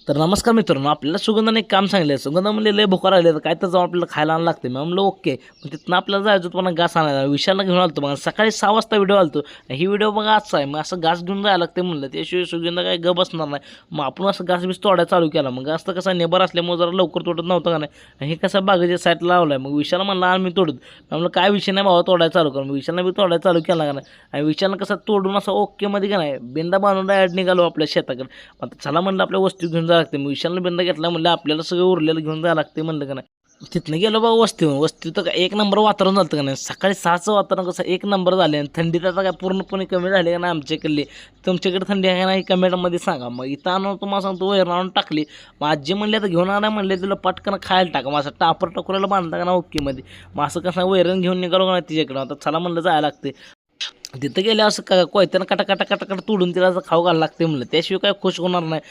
तर नमस्कार मित्रांनो, आपल्याला सुगंधाने एक काम सांगितलं आहे. सुगंधा म्हणले लय भुका राहिले तर काय तर जाऊन आपल्याला खायला आणायला लागते. मी म्हणलं ओके. मग तिथनं आपल्याला जायचं होतं पण घास आणायला. विशालला घेऊन आलतो मग सकाळी 6 वाजता व्हिडिओ आलतो. ही व्हिडिओ बघा आजचा आहे. मग असं घास घेऊन जायला लागते म्हणलं. त्याशिवाय सुगंधा काही गप बसणार नाही. मग आपण असं घास बीस तोडायला चालू केला. मग घास तर कसा नेबर असल्यामुळे जरा लवकर तोडत नव्हतं का नाही. हे कसं बागेच्या साईडला लावलं आहे. मग विशाल म्हणला आम्ही तोडत. म्हणलं काय विषय नाही भावा, तोडायला चालू कर. मग विशालनं बी तोडायला चालू केला का नाही. आणि विशालनं कसं तोडून असं ओकेमध्ये का नाही बिंदा बांधून डायरेक्ट निघालो आपल्या शेताकडे. आता चला म्हणलं आपल्या वस्तू घेऊन जायला लागते. मग विशालनं बिंदा घेतला म्हणलं आपल्याला सगळं उरलेलं घेऊन जायला लागते म्हणलं का नाही. तिथनं गेलो बाबा वस्ती तर एक नंबर वातावरण झालं का नाही. सकाळी 6चं वातावरण कसं एक नंबर झाले आणि थंडी तर काय पूर्णपणे कमी झाली का नाही आमच्याकडली. तुमच्याकडे थंडी आहे का नाही कमेंटमध्ये सांगा. मग इथं आणून तुम्हाला सांगतो वैरण आणून टाकली. मग आजी म्हणले आता घेऊन आणा म्हणले तुला पटकन खायला टाका. मग असं टापर टकोराला बांधता का ना ओकेमध्ये. मग असं कसं वैरण घेऊन निघालो का नाही तिच्याकडं. आता चला म्हणलं जायला लागते. तिथं गेल्या असं कोयत्यानं कटा तोडून तिला असं खाऊ घालायला लागते म्हणलं. त्याशिवाय काय खुश होणार नाही.